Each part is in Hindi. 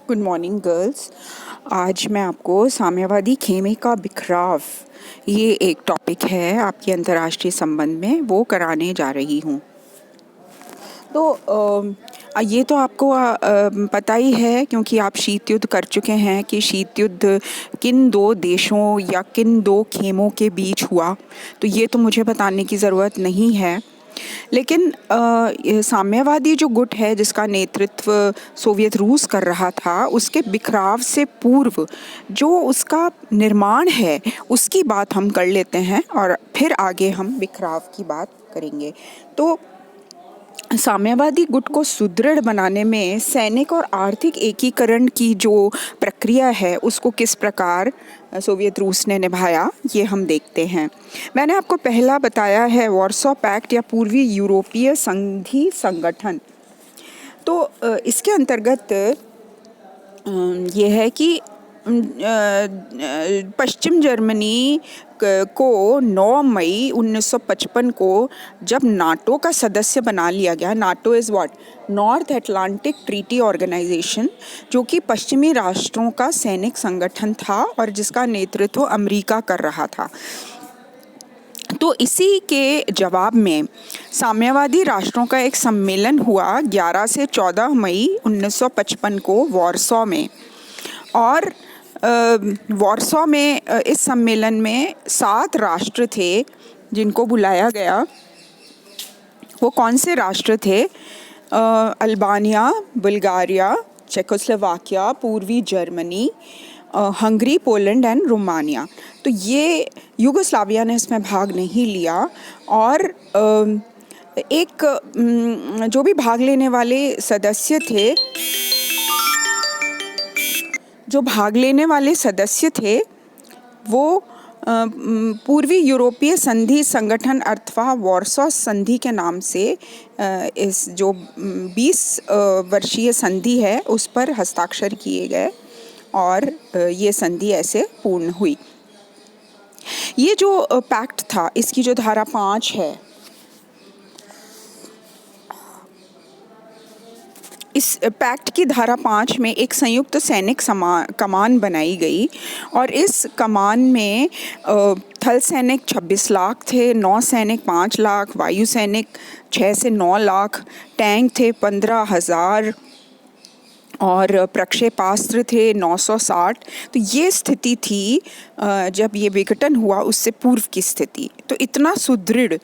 Good morning girls. आज मैं आपको साम्यवादी खेमे का बिखराव, ये एक टॉपिक है आपके अंतर्राष्ट्रीय संबंध में, वो कराने जा रही हूँ। तो ये तो आपको पता ही है, क्योंकि आप शीत युद्ध कर चुके हैं, कि शीत युद्ध किन दो देशों या किन दो खेमों के बीच हुआ। तो ये तो मुझे बताने की ज़रूरत नहीं है। लेकिन ये साम्यवादी जो गुट है, जिसका नेतृत्व सोवियत रूस कर रहा था, उसके बिखराव से पूर्व जो उसका निर्माण है, उसकी बात हम कर लेते हैं और फिर आगे हम बिखराव की बात करेंगे। तो साम्यवादी गुट को सुदृढ़ बनाने में सैनिक और आर्थिक एकीकरण की जो प्रक्रिया है, उसको किस प्रकार सोवियत रूस ने निभाया, ये हम देखते हैं। मैंने आपको पहला बताया है वॉर्सो पैक्ट या पूर्वी यूरोपीय संधि संगठन। तो इसके अंतर्गत ये है कि पश्चिम जर्मनी को 9 मई 1955 को जब नाटो का सदस्य बना लिया गया। NATO is what? North Atlantic Treaty Organisation, जो कि पश्चिमी राष्ट्रों का सैनिक संगठन था और जिसका नेतृत्व अमेरिका कर रहा था। तो इसी के जवाब में साम्यवादी राष्ट्रों का एक सम्मेलन हुआ 11 से 14 मई 1955 को वॉर्सो में। और वॉर्सो में इस सम्मेलन में 7 राष्ट्र थे जिनको बुलाया गया। वो कौन से राष्ट्र थे? अल्बानिया, बुल्गारिया, चेकोस्लोवाकिया, पूर्वी Germany, Hungary, Poland and Romania. तो ये युगोस्लाविया ने इसमें भाग नहीं लिया। और एक जो भी भाग लेने वाले सदस्य थे, वो पूर्वी यूरोपीय संधि संगठन अथवा वॉर्सो संधि के नाम से इस जो 20 वर्षीय संधि है, उस पर हस्ताक्षर किए गए और ये संधि ऐसे पूर्ण हुई। ये जो पैक्ट था, इसकी जो धारा 5 है, इस पैक्ट की धारा 5 में एक संयुक्त सैनिक कमान बनाई गई। और इस कमान में थल सैनिक 26 लाख थे, नौ सैनिक 5 लाख, वायु सैनिक 6 से 9 लाख, टैंक थे 15,000 और प्रक्षेपास्त्र थे 960। तो ये स्थिति थी जब ये विघटन हुआ, उससे पूर्व की स्थिति। तो इतना सुदृढ़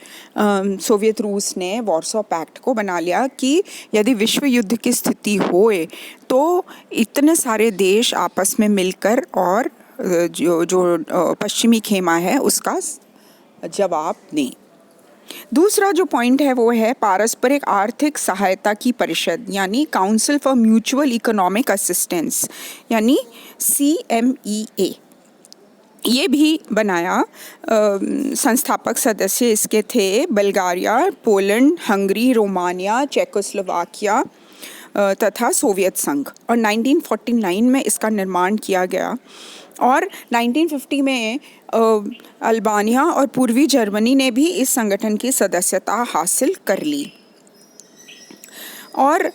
सोवियत रूस ने वॉर्सो पैक्ट को बना लिया कि यदि विश्व युद्ध की स्थिति होए तो इतने सारे देश आपस में मिलकर और जो पश्चिमी खेमा है उसका जवाब दें। दूसरा जो पॉइंट है वो है पारस्परिक आर्थिक सहायता की परिषद, यानी council for mutual economic assistance, यानी CMEA। ये भी बनाया। संस्थापक सदस्य इसके थे Bulgaria, Poland, Hungary, Romania, Czechoslovakia तथा सोवियत संघ। और 1949 में इसका निर्माण किया गया। और 1950 में अल्बानिया और पूर्वी जर्मनी ने भी इस संगठन की सदस्यता हासिल कर ली। और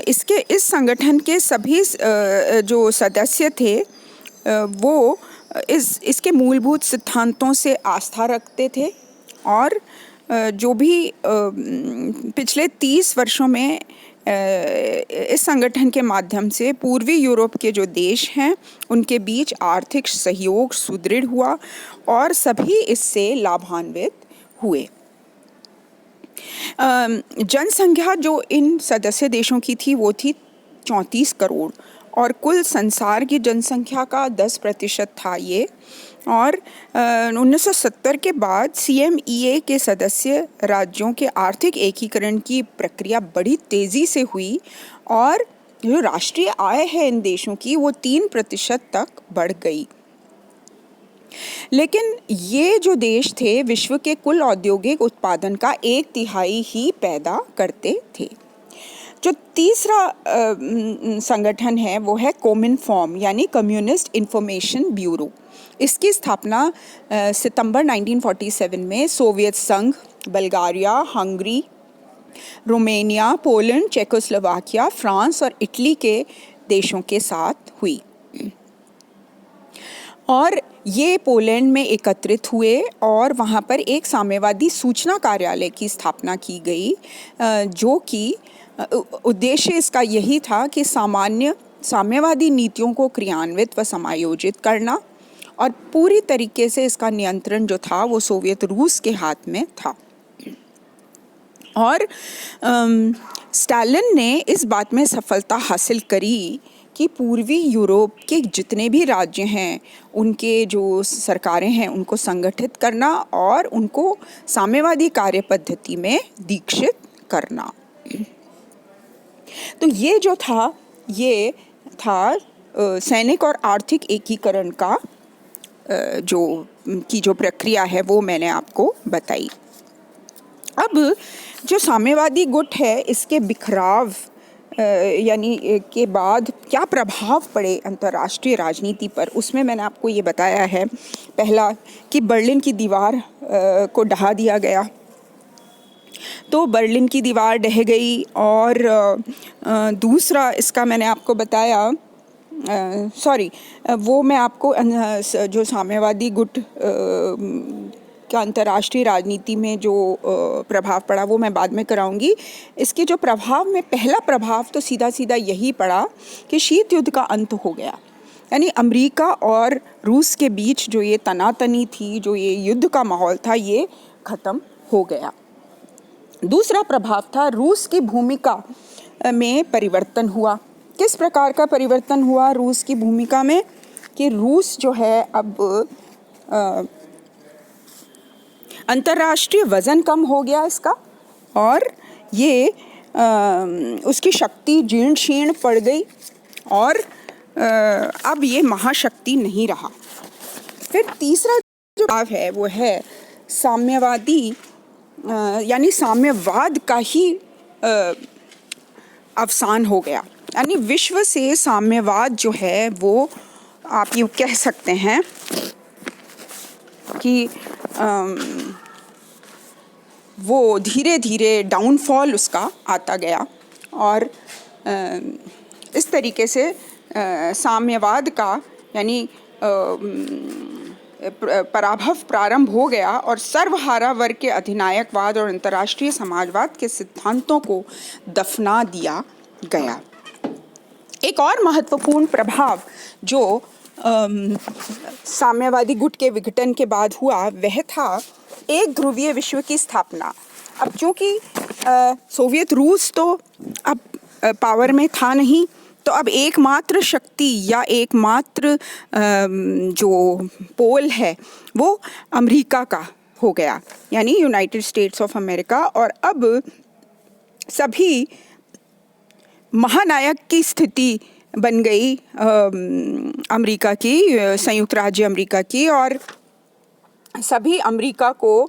इस संगठन के सभी जो सदस्य थे वो इसके मूलभूत सिद्धांतों से आस्था रखते थे। और जो भी पिछले 30 वर्षों में इस संगठन के माध्यम से पूर्वी यूरोप के जो देश हैं उनके बीच आर्थिक सहयोग सुदृढ़ हुआ और सभी इससे लाभान्वित हुए। जनसंख्या जो इन सदस्य देशों की थी वो थी 34 करोड़ और कुल संसार की जनसंख्या का 10% था ये। और 1970 के बाद CMEA के सदस्य राज्यों के आर्थिक एकीकरण की प्रक्रिया बड़ी तेज़ी से हुई और जो राष्ट्रीय आय है इन देशों की वो 3% तक बढ़ गई। लेकिन ये जो देश थे विश्व के कुल औद्योगिक उत्पादन का 1/3 ही पैदा करते थे। जो तीसरा संगठन है वो है कोमिनफॉर्म, यानी कम्युनिस्ट इंफॉर्मेशन ब्यूरो। इसकी स्थापना सितंबर 1947 में सोवियत संघ, Bulgaria, Hungary, Romania, Poland, Czechoslovakia, France और इटली के देशों के साथ हुई और ये पोलैंड में एकत्रित हुए और वहाँ पर एक साम्यवादी सूचना कार्यालय की स्थापना की गई, जो कि उद्देश्य इसका यही था कि साम्यवादी नीतियों को क्रियान्वित व समायोजित करना, और पूरी तरीके से इसका नियंत्रण जो था वो सोवियत रूस के हाथ में था। और स्टालिन ने इस बात में सफलता हासिल करी कि पूर्वी यूरोप के जितने भी राज्य हैं उनके जो सरकारें हैं उनको संगठित करना और उनको साम्यवादी कार्य पद्धति में दीक्षित करना। तो ये था सैनिक और आर्थिक एकीकरण का जो प्रक्रिया है वो मैंने आपको बताई। अब जो साम्यवादी गुट है इसके बिखराव यानी के बाद क्या प्रभाव पड़े अंतर्राष्ट्रीय राजनीति पर, उसमें मैंने आपको ये बताया है। पहला कि बर्लिन की दीवार को ढहा दिया गया, तो बर्लिन की दीवार ढह गई। और दूसरा इसका मैंने आपको बताया, वो मैं आपको जो साम्यवादी गुट का अंतर्राष्ट्रीय राजनीति में जो प्रभाव पड़ा वो मैं बाद में कराऊंगी। इसके जो प्रभाव में पहला प्रभाव तो सीधा सीधा यही पड़ा कि शीत युद्ध का अंत हो गया, यानी अमेरिका और रूस के बीच जो ये तनातनी थी, जो ये युद्ध का माहौल था, ये ख़त्म हो गया। दूसरा प्रभाव था रूस की भूमिका में परिवर्तन हुआ। किस प्रकार का परिवर्तन हुआ रूस की भूमिका में, कि रूस जो है अब अंतर्राष्ट्रीय वज़न कम हो गया इसका, और ये उसकी शक्ति जीर्ण शीर्ण पड़ गई और अब ये महाशक्ति नहीं रहा। फिर तीसरा जो भाव है वो है साम्यवादी यानी साम्यवाद का ही अवसान हो गया, यानी विश्व से साम्यवाद जो है वो आप यूँ कह सकते हैं कि वो धीरे धीरे डाउनफॉल उसका आता गया। और इस तरीके से साम्यवाद का यानी पराभव प्रारंभ हो गया और सर्वहारा वर्ग के अधिनायकवाद और अंतर्राष्ट्रीय समाजवाद के सिद्धांतों को दफना दिया गया। एक और महत्वपूर्ण प्रभाव जो साम्यवादी गुट के विघटन के बाद हुआ वह था एक ध्रुवीय विश्व की स्थापना। अब चूंकि सोवियत रूस तो अब पावर में था नहीं, तो अब एकमात्र शक्ति या एकमात्र जो पोल है वो अमेरिका का हो गया, यानी यूनाइटेड स्टेट्स ऑफ अमेरिका। और अब सभी महानायक की स्थिति बन गई अमेरिका की, संयुक्त राज्य अमेरिका की, और सभी अमेरिका को